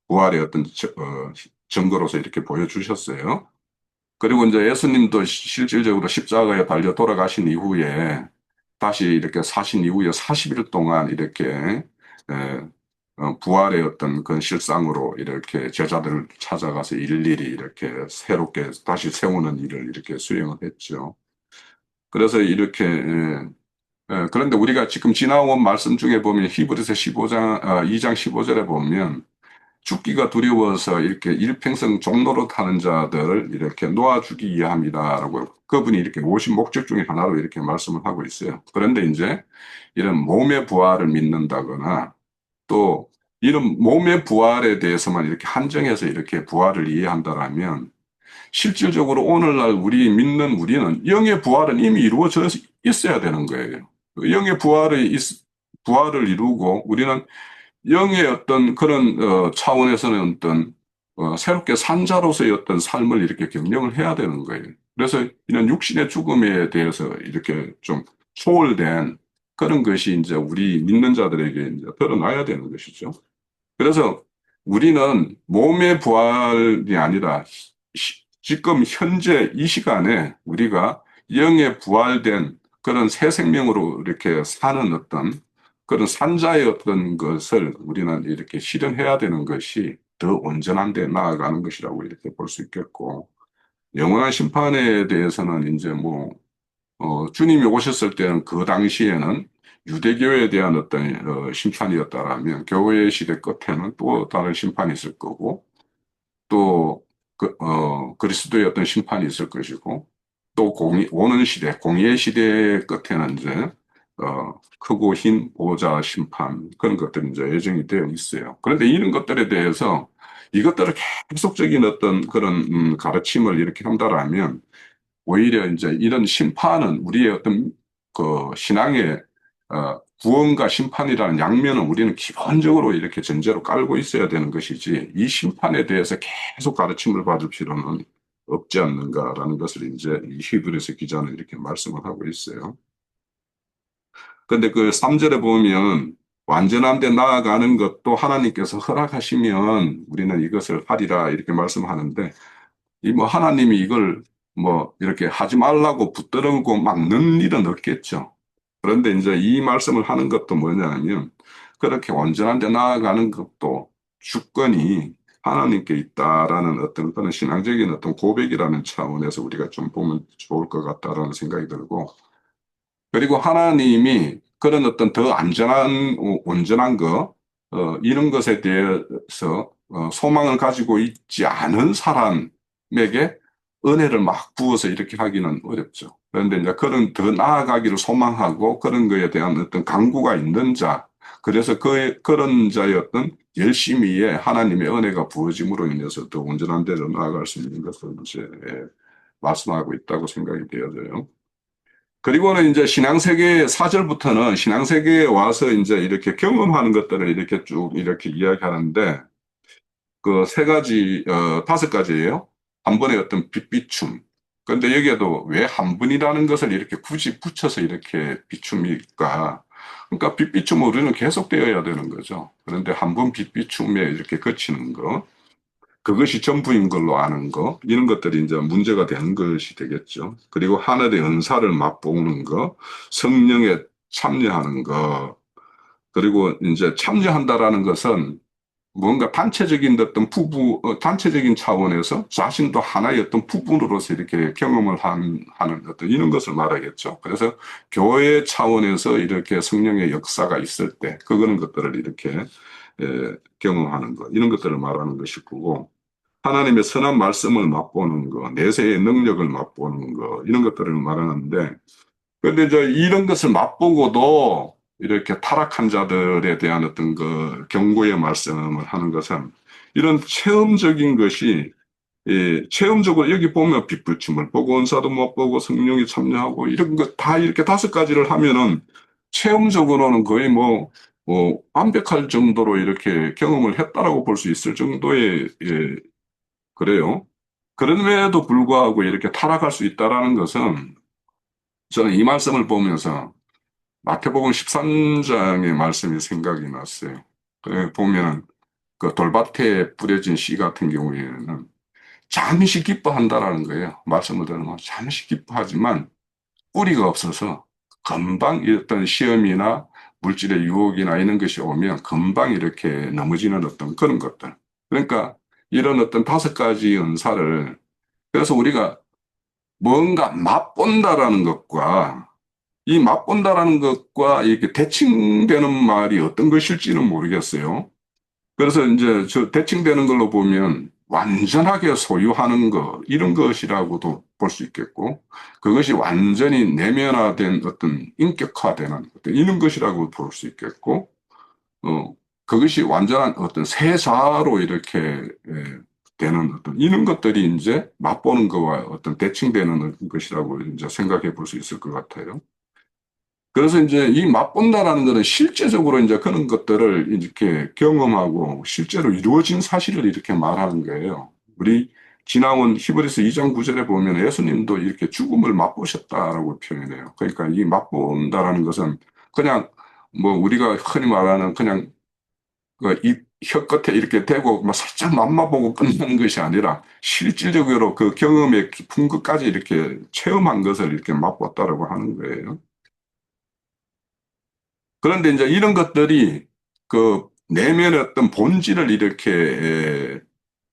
부활의 어떤 증거로서 이렇게 보여주셨어요. 그리고 이제 예수님도 실질적으로 십자가에 달려 돌아가신 이후에 다시 이렇게 사신 이후에 40일 동안 이렇게 에, 부활의 어떤 그 실상으로 이렇게 제자들을 찾아가서 일일이 이렇게 새롭게 다시 세우는 일을 이렇게 수행을 했죠. 그래서 이렇게 그런데 우리가 지금 지나온 말씀 중에 보면 히브리서 2장 15절에 보면 죽기가 두려워서 이렇게 일평생 종노릇 하는 자들을 이렇게 놓아주기 위함이다라고 그분이 이렇게 오신 목적 중에 하나로 이렇게 말씀을 하고 있어요. 그런데 이제 이런 몸의 부활을 믿는다거나 또 이런 몸의 부활에 대해서만 이렇게 한정해서 이렇게 부활을 이해한다라면 실질적으로 오늘날 우리 믿는 우리는 영의 부활은 이미 이루어져 있어야 되는 거예요. 영의 부활을 이루고 우리는 영의 어떤 그런 차원에서는 어떤 새롭게 산 자로서의 어떤 삶을 이렇게 경영을 해야 되는 거예요. 그래서 이런 육신의 죽음에 대해서 이렇게 좀 소홀된 그런 것이 이제 우리 믿는 자들에게 이제 드러나야 되는 것이죠. 그래서 우리는 몸의 부활이 아니라 지금 현재 이 시간에 우리가 영의 부활된 그런 새 생명으로 이렇게 사는 어떤 그런 산자의 어떤 것을 우리는 이렇게 실현해야 되는 것이 더 온전한 데 나아가는 것이라고 이렇게 볼 수 있겠고, 영원한 심판에 대해서는 이제 뭐, 주님이 오셨을 때는 그 당시에는 유대교에 대한 어떤 심판이었다라면 교회 시대 끝에는 또 다른 심판이 있을 거고 또 그리스도의 어떤 심판이 있을 것이고 또 오는 시대 공의의 시대 끝에는 이제 크고 흰 보호자 심판 그런 것들이 이제 예정이 되어 있어요. 그런데 이런 것들에 대해서 이것들을 계속적인 어떤 그런 가르침을 이렇게 한다라면 오히려 이제 이런 심판은 우리의 어떤 그 신앙의 구원과 심판이라는 양면은 우리는 기본적으로 이렇게 전제로 깔고 있어야 되는 것이지 이 심판에 대해서 계속 가르침을 받을 필요는 없지 않는가라는 것을 이제 이 히브리서 기자는 이렇게 말씀을 하고 있어요. 근데 그 3절에 보면 완전한 데 나아가는 것도 하나님께서 허락하시면 우리는 이것을 하리라 이렇게 말씀하는데 이 뭐 하나님이 이걸 뭐 이렇게 하지 말라고 붙들고 막 넣는 일은 없겠죠. 그런데 이제 이 말씀을 하는 것도 뭐냐면 그렇게 온전한 데 나아가는 것도 주권이 하나님께 있다라는 어떤 그런 신앙적인 어떤 고백이라는 차원에서 우리가 좀 보면 좋을 것 같다라는 생각이 들고 그리고 하나님이 그런 어떤 더 안전한, 온전한 거, 이런 것에 대해서 소망을 가지고 있지 않은 사람에게 은혜를 막 부어서 이렇게 하기는 어렵죠. 그런데 이제 그런 더 나아가기를 소망하고 그런 거에 대한 어떤 강구가 있는 자, 그래서 그런 자의 어떤 열심히에 하나님의 은혜가 부어짐으로 인해서 더 온전한 데로 나아갈 수 있는 것을 이제 말씀하고 있다고 생각이 되어져요. 그리고는 이제 신앙세계 4절부터는 신앙세계에 와서 이제 이렇게 경험하는 것들을 이렇게 쭉 이렇게 이야기하는데 그 세 가지, 다섯 가지예요. 한 번의 어떤 빛비춤. 그런데 여기에도 왜 한 분이라는 것을 이렇게 굳이 붙여서 이렇게 비춤일까? 그러니까 빛비춤은 우리는 계속되어야 되는 거죠. 그런데 한 번 빛비춤에 이렇게 그치는 거. 그것이 전부인 걸로 아는 거, 이런 것들이 이제 문제가 되는 것이 되겠죠. 그리고 하늘의 은사를 맛보는 거, 성령에 참여하는 거, 그리고 이제 참여한다라는 것은 뭔가 단체적인 어떤 단체적인 차원에서 자신도 하나의 어떤 부분으로서 이렇게 경험을 하는 어떤 이런 것을 말하겠죠. 그래서 교회 차원에서 이렇게 성령의 역사가 있을 때, 그거는 것들을 이렇게 경험하는 것, 이런 것들을 말하는 것이고, 하나님의 선한 말씀을 맛보는 거, 내세의 능력을 맛보는 거, 이런 것들을 말하는데, 그런데 이제 이런 것을 맛보고도 이렇게 타락한 자들에 대한 어떤 그 경고의 말씀을 하는 것은 이런 체험적인 것이 체험적으로 여기 보면 빛불침을 보고 은사도 못 보고 성령이 참여하고 이런 것 다 이렇게 다섯 가지를 하면은 체험적으로는 거의 뭐 완벽할 정도로 이렇게 경험을 했다라고 볼 수 있을 정도의 그래요. 그럼에도 불구하고 이렇게 타락할 수 있다라는 것은 저는 이 말씀을 보면서 마태복음 13장의 말씀이 생각이 났어요. 보면 그 돌밭에 뿌려진 씨 같은 경우에는 잠시 기뻐한다라는 거예요. 말씀을 들으면 잠시 기뻐하지만 뿌리가 없어서 금방 어떤 시험이나 물질의 유혹이나 이런 것이 오면 금방 이렇게 넘어지는 어떤 그런 것들. 그러니까 이런 어떤 5가지 은사를 그래서 우리가 뭔가 맛본다라는 것과 이 맛본다라는 것과 이렇게 대칭되는 말이 어떤 것일지는 모르겠어요. 그래서 이제 저 대칭되는 걸로 보면 완전하게 소유하는 것, 이런 것이라고도 볼 수 있겠고, 그것이 완전히 내면화된 어떤 인격화되는 어떤 이런 것이라고 볼 수 있겠고, 어, 그것이 완전한 어떤 세사로 이렇게 되는 어떤 이런 것들이 이제 맛보는 것과 어떤 대칭되는 것이라고 이제 생각해 볼 수 있을 것 같아요. 그래서 이제 이 맛본다라는 것은 실제적으로 이제 그런 것들을 이렇게 경험하고 실제로 이루어진 사실을 이렇게 말하는 거예요. 우리 지나온 히브리서 2장 9절에 보면 예수님도 이렇게 죽음을 맛보셨다라고 표현해요. 그러니까 이 맛본다라는 것은 그냥 뭐 우리가 흔히 말하는 그냥 그입 혀끝에 이렇게 대고 막 살짝 맛만 보고 끝나는 것이 아니라 실질적으로 그 경험의 깊은 것까지 이렇게 체험한 것을 이렇게 맛봤다라고 하는 거예요. 그런데 이제 이런 것들이 그 내면의 어떤 본질을 이렇게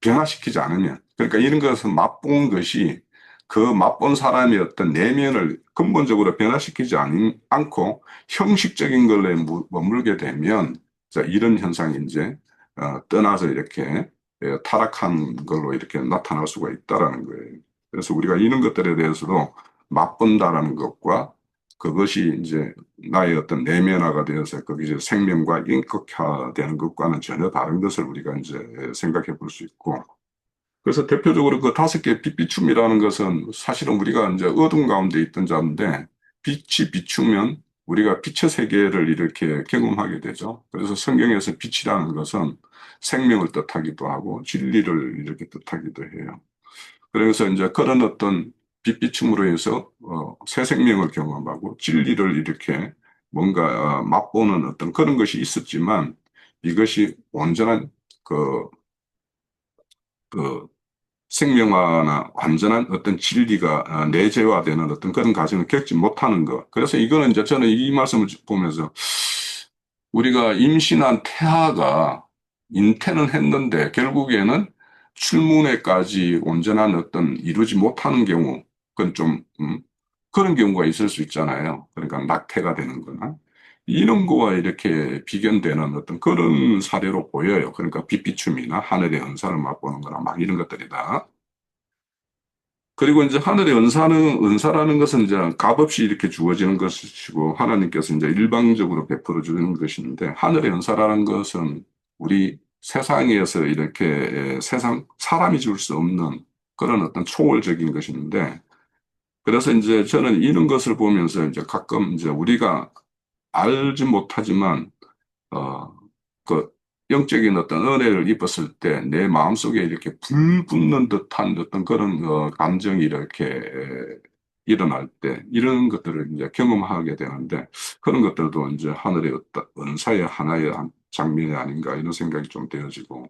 변화시키지 않으면, 그러니까 이런 것은 맛본 것이 그 맛본 사람의 어떤 내면을 근본적으로 변화시키지 않고 형식적인 걸로 머물게 되면 자, 이런 현상이 이제 떠나서 이렇게 타락한 걸로 이렇게 나타날 수가 있다라는 거예요. 그래서 우리가 이런 것들에 대해서도 맛본다라는 것과 그것이 이제 나의 어떤 내면화가 되어서 거기서 생명과 인격화되는 것과는 전혀 다른 것을 우리가 이제 생각해 볼 수 있고, 그래서 대표적으로 그 5개 빛비춤이라는 것은 사실은 우리가 이제 어둠 가운데 있던 자인데 빛이 비추면 우리가 빛의 세계를 이렇게 경험하게 되죠. 그래서 성경에서 빛이라는 것은 생명을 뜻하기도 하고 진리를 이렇게 뜻하기도 해요. 그래서 이제 그런 어떤 빛비춤으로 해서 새 생명을 경험하고 진리를 이렇게 뭔가 맛보는 어떤 그런 것이 있었지만 이것이 온전한 그, 그 생명화나 완전한 어떤 진리가 내재화되는 어떤 그런 과정을 겪지 못하는 것. 그래서 이거는 이제 저는 이 말씀을 보면서 우리가 임신한 태아가 잉태는 했는데 결국에는 출문회까지 온전한 어떤 이루지 못하는 경우, 그건 좀, 그런 경우가 있을 수 있잖아요. 그러니까 낙태가 되는 거나. 이런 거와 이렇게 비견되는 어떤 그런 사례로 보여요. 그러니까 빛비춤이나 하늘의 은사를 맛보는 거나 막 이런 것들이다. 그리고 이제 하늘의 은사라는 것은 이제 값없이 이렇게 주어지는 것이고, 하나님께서 이제 일방적으로 베풀어 주는 것인데, 하늘의 은사라는 것은 우리 세상에서 이렇게 사람이 줄 수 없는 그런 어떤 초월적인 것인데, 그래서 이제 저는 이런 것을 보면서 이제 가끔 이제 우리가 알지 못하지만 어, 그 영적인 어떤 은혜를 입었을 때 내 마음속에 이렇게 불 붙는 듯한 어떤 그런 감정이 이렇게 일어날 때 이런 것들을 이제 경험하게 되는데 그런 것들도 이제 하늘의 어떤 은사의 하나의 장면이 아닌가 이런 생각이 좀 되어지고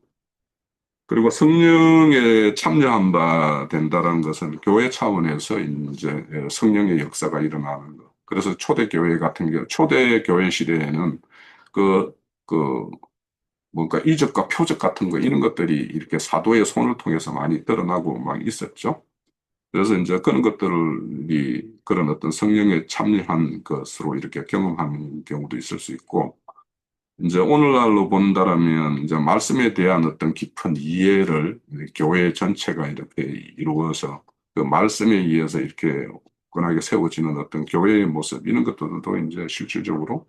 그리고 성령에 참여한 바 된다라는 것은 교회 차원에서 이제 성령의 역사가 일어나는 것. 그래서 초대교회 같은 경우, 초대교회 시대에는 그, 그, 뭔가 이적과 표적 같은 거, 이런 것들이 이렇게 사도의 손을 통해서 많이 드러나고 막 있었죠. 그래서 이제 그런 것들이 그런 어떤 성령에 참여한 것으로 이렇게 경험하는 경우도 있을 수 있고, 이제 오늘날로 본다라면 이제 말씀에 대한 어떤 깊은 이해를 교회 전체가 이렇게 이루어서 그 말씀에 의해서 이렇게 굳건하게 세워지는 어떤 교회의 모습 이런 것들도 이제 실질적으로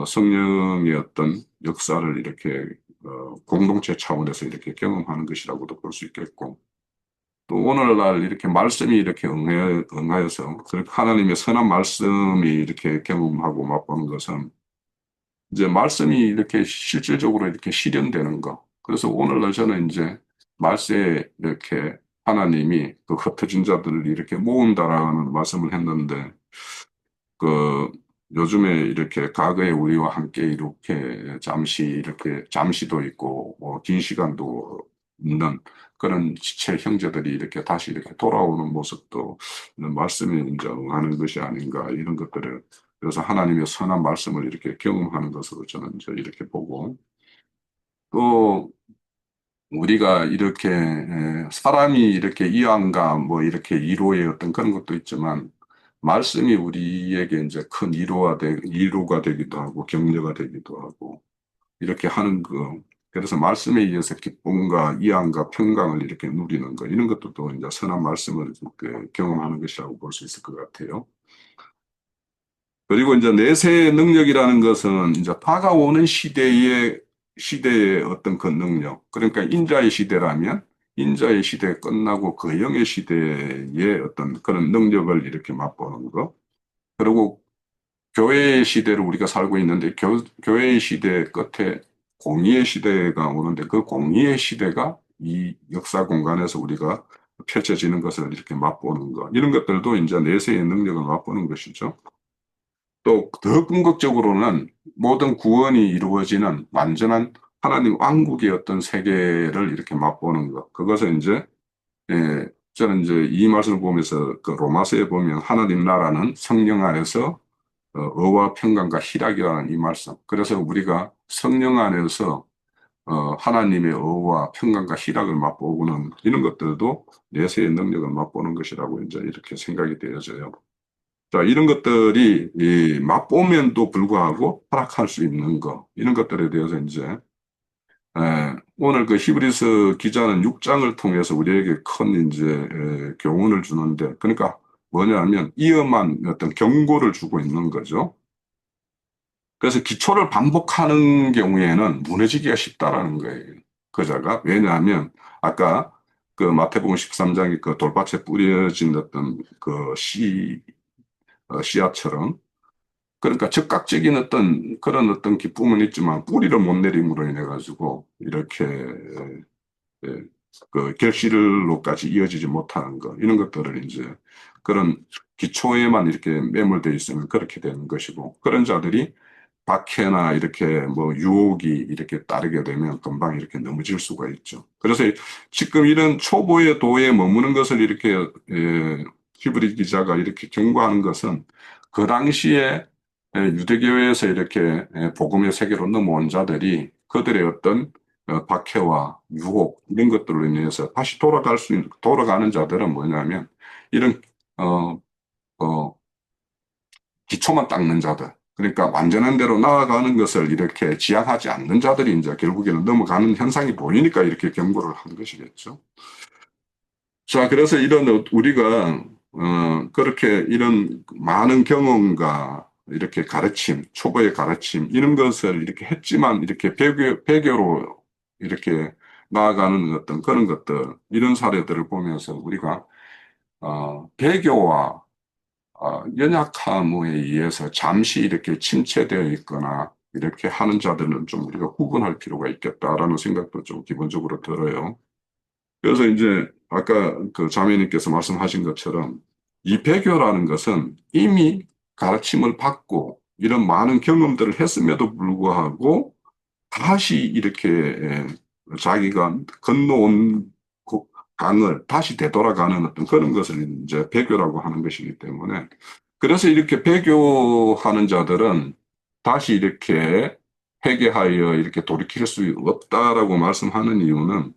성령의 어떤 역사를 이렇게 공동체 차원에서 이렇게 경험하는 것이라고도 볼 수 있겠고 또 오늘날 이렇게 말씀이 이렇게 응하여서 하나님의 선한 말씀이 이렇게 경험하고 맛보는 것은 이제 말씀이 이렇게 실질적으로 이렇게 실현되는 거. 그래서 오늘날 저는 이제 말세에 이렇게 하나님이 그 흩어진 자들을 이렇게 모은다라는 말씀을 했는데 그 요즘에 이렇게 과거에 우리와 함께 이렇게 잠시 이렇게 잠시도 있고 뭐 긴 시간도 있는 그런 지체 형제들이 이렇게 다시 이렇게 돌아오는 모습도 말씀에 이제 응하는 것이 아닌가 이런 것들을 그래서 하나님의 선한 말씀을 이렇게 경험하는 것으로 저는 이제 이렇게 보고 또 우리가 이렇게 사람이 이렇게 이완과 뭐 이렇게 위로의 어떤 그런 것도 있지만 말씀이 우리에게 이제 큰 위로가 되기도 하고 격려가 되기도 하고 이렇게 하는 그래서 말씀에 의해서 기쁨과 이안과 평강을 이렇게 누리는 거, 이런 것도 이제 선한 말씀을 경험하는 것이라고 볼 수 있을 것 같아요. 그리고 이제 내세의 능력이라는 것은 이제 다가오는 시대의 어떤 그 능력. 그러니까 인자의 시대라면 인자의 시대 끝나고 그 영의 시대의 어떤 그런 능력을 이렇게 맛보는 거. 그리고 교회의 시대를 우리가 살고 있는데 교회의 시대 끝에 공의의 시대가 오는데 그 공의의 시대가 이 역사 공간에서 우리가 펼쳐지는 것을 이렇게 맛보는 것. 이런 것들도 이제 내세의 능력을 맛보는 것이죠. 또 더 궁극적으로는 모든 구원이 이루어지는 완전한 하나님 왕국의 어떤 세계를 이렇게 맛보는 것. 그것은 이제 저는 이제 이 말씀을 보면서 그 로마서에 보면 하나님 나라는 성령 안에서 의와 평강과 희락이라는 이 말씀. 그래서 우리가 성령 안에서 하나님의 의와 평강과 희락을 맛보고는 이런 것들도 내세의 능력을 맛보는 것이라고 이제 이렇게 생각이 되어져요. 자, 이런 것들이 맛보면도 불구하고 허락할 수 있는 것, 이런 것들에 대해서 이제 오늘 그 히브리서 기자는 6장을 통해서 우리에게 큰 이제 교훈을 주는데, 그러니까 뭐냐면 위험한 어떤 경고를 주고 있는 거죠. 그래서 기초를 반복하는 경우에는 무너지기가 쉽다라는 거예요. 그자가. 왜냐하면 아까 그 마태복음 13장의 그 돌밭에 뿌려진 어떤 그 씨앗처럼 그러니까 즉각적인 어떤 그런 어떤 기쁨은 있지만 뿌리를 못 내림으로 인해 가지고 이렇게 그 결실로까지 이어지지 못하는 것 이런 것들을 이제 그런 기초에만 이렇게 매몰되어 있으면 그렇게 되는 것이고 그런 자들이 박해나 이렇게 뭐 유혹이 이렇게 따르게 되면 금방 이렇게 넘어질 수가 있죠. 그래서 지금 이런 초보의 도에 머무는 것을 이렇게 히브리 기자가 이렇게 경고하는 것은 그 당시에 유대교회에서 이렇게 복음의 세계로 넘어온 자들이 그들의 어떤 박해와 유혹 이런 것들로 인해서 다시 돌아가는 자들은 뭐냐면 이런 어, 어, 기초만 닦는 자들. 그러니까 완전한 대로 나아가는 것을 이렇게 지향하지 않는 자들이 이제 결국에는 넘어가는 현상이 보이니까 이렇게 경고를 한 것이겠죠. 자, 그래서 이런 우리가 그렇게 이런 많은 경험과 이렇게 가르침, 초보의 가르침 이런 것을 이렇게 했지만 이렇게 배교로 이렇게 나아가는 어떤 그런 것들 이런 사례들을 보면서 우리가 배교와 연약함에 의해서 잠시 이렇게 침체되어 있거나 이렇게 하는 자들은 좀 우리가 구분할 필요가 있겠다라는 생각도 좀 기본적으로 들어요. 그래서 이제 아까 그 자매님께서 말씀하신 것처럼 이 배교라는 것은 이미 가르침을 받고 이런 많은 경험들을 했음에도 불구하고 다시 이렇게 자기가 건너온 강을 다시 되돌아가는 어떤 그런 것을 이제 배교라고 하는 것이기 때문에 그래서 이렇게 배교하는 자들은 다시 이렇게 회개하여 이렇게 돌이킬 수 없다라고 말씀하는 이유는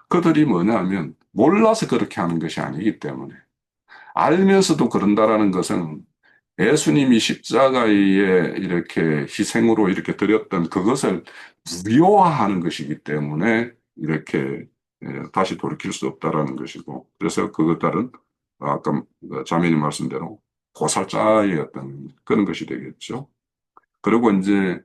그들이 뭐냐면 몰라서 그렇게 하는 것이 아니기 때문에 알면서도 그런다라는 것은 예수님이 십자가에 이렇게 희생으로 이렇게 드렸던 그것을 무효화하는 것이기 때문에 이렇게 다시 돌이킬 수 없다라는 것이고 그래서 그것들은 아까 자매님 말씀대로 고살자의 어떤 그런 것이 되겠죠. 그리고 이제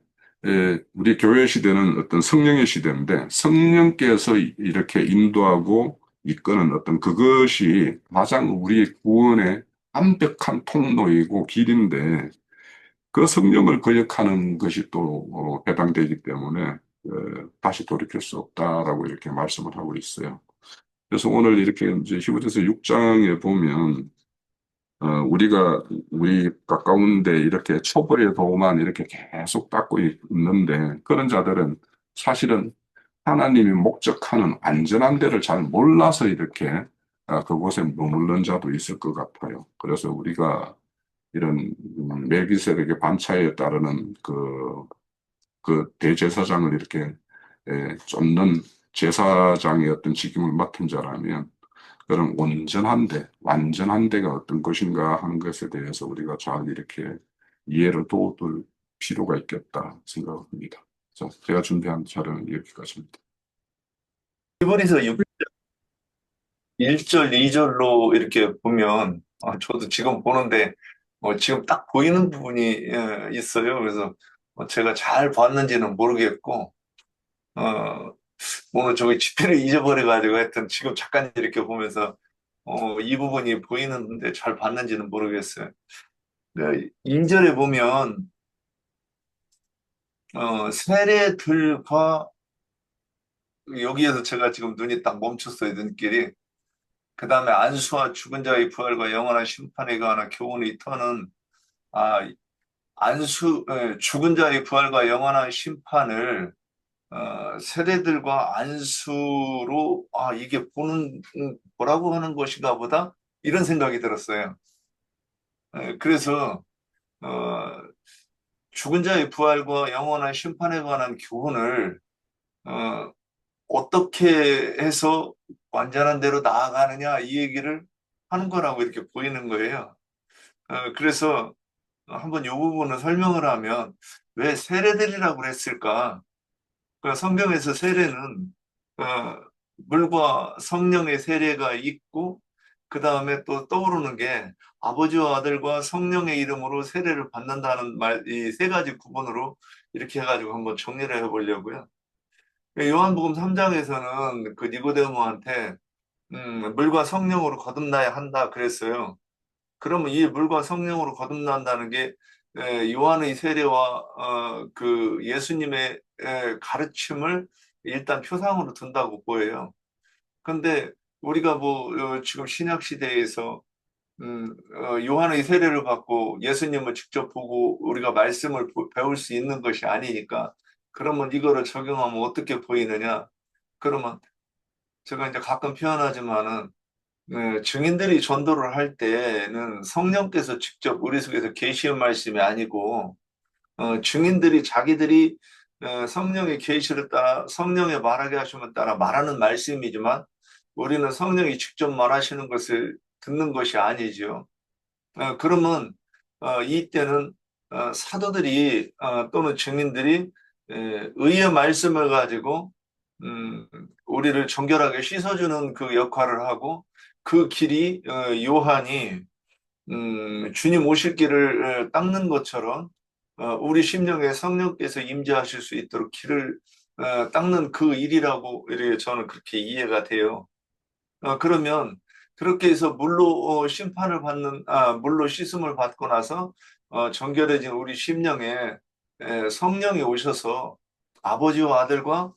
우리 교회 시대는 어떤 성령의 시대인데 성령께서 이렇게 인도하고 이끄는 어떤 그것이 가장 우리의 구원의 완벽한 통로이고 길인데 그 성령을 거역하는 것이 또 해당되기 때문에 다시 돌이킬 수 없다라고 이렇게 말씀을 하고 있어요. 그래서 오늘 이렇게 이제 히브리서 6장에 보면 우리 가까운데 이렇게 초벌의 도만 이렇게 계속 닦고 있는데 그런 자들은 사실은 하나님이 목적하는 완전한 데를 잘 몰라서 이렇게 그곳에 머물는 자도 있을 것 같아요. 그래서 우리가 이런 멜기세덱의 반차에 따르는 그 대제사장을 이렇게 쫓는 제사장의 어떤 직임을 맡은 자라면 그런 온전한데, 완전한 데가 어떤 것인가 하는 것에 대해서 우리가 잘 이렇게 이해를 도울 필요가 있겠다 생각합니다. 자, 제가 준비한 자료는 여기까지입니다. 히브리서 1절, 2절로 이렇게 보면, 저도 지금 보는데, 지금 딱 보이는 부분이 있어요. 그래서 제가 잘 봤는지는 모르겠고, 어, 오늘 저기 집회를 잊어버려가지고 하여튼 지금 잠깐 이렇게 보면서, 이 부분이 보이는데 잘 봤는지는 모르겠어요. 2절에 보면, 세례들과, 여기에서 제가 지금 눈이 딱 멈췄어요, 눈길이. 그 다음에 안수와 죽은 자의 부활과 영원한 심판에 관한 교훈이 터는, 아, 죽은 자의 부활과 영원한 심판을, 세대들과 안수로, 이게 뭐라고 하는 것인가 보다? 이런 생각이 들었어요. 그래서, 어, 죽은 자의 부활과 영원한 심판에 관한 교훈을, 어, 어떻게 해서 완전한 대로 나아가느냐, 이 얘기를 하는 거라고 이렇게 보이는 거예요. 그래서 한번 이 부분을 설명을 하면 왜 세례들이라고 그랬을까? 그 성경에서 세례는 물과 성령의 세례가 있고 그 다음에 또 떠오르는 게 아버지와 아들과 성령의 이름으로 세례를 받는다는 말, 이 세 가지 구분으로 이렇게 해가지고 한번 정리를 해보려고요. 요한복음 3장에서는 그 니고데모한테 물과 성령으로 거듭나야 한다 그랬어요. 그러면 이 물과 성령으로 거듭난다는 게 요한의 세례와 그 예수님의 가르침을 일단 표상으로 둔다고 보여요. 근데 우리가 뭐 지금 신약 시대에서 요한의 세례를 받고 예수님을 직접 보고 우리가 말씀을 배울 수 있는 것이 아니니까 그러면 이거를 적용하면 어떻게 보이느냐? 그러면 제가 이제 가끔 표현하지만은 증인들이 전도를 할 때는 성령께서 직접 우리 속에서 계시의 말씀이 아니고 증인들이 자기들이 성령의 계시를 따라 성령의 말하게 하시면 따라 말하는 말씀이지만 우리는 성령이 직접 말하시는 것을 듣는 것이 아니죠. 그러면 이때는 사도들이 또는 증인들이 의의 말씀을 가지고 우리를 정결하게 씻어주는 그 역할을 하고 그 길이 요한이 주님 오실 길을 닦는 것처럼 우리 심령에 성령께서 임재하실 수 있도록 길을 닦는 그 일이라고 이렇게 저는 그렇게 이해가 돼요. 그러면 그렇게 해서 물로 심판을 받는 물로 씻음을 받고 나서 정결해진 우리 심령에 성령이 오셔서 아버지와 아들과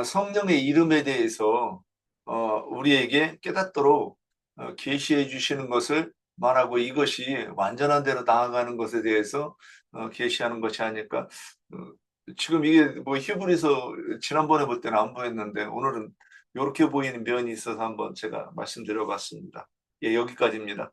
성령의 이름에 대해서 우리에게 깨닫도록 계시해 주시는 것을 말하고 이것이 완전한 대로 나아가는 것에 대해서 계시하는 것이 아닐까. 지금 이게 뭐 히브리서 지난번에 볼 때는 안 보였는데 오늘은 이렇게 보이는 면이 있어서 한번 제가 말씀드려봤습니다. 예, 여기까지입니다.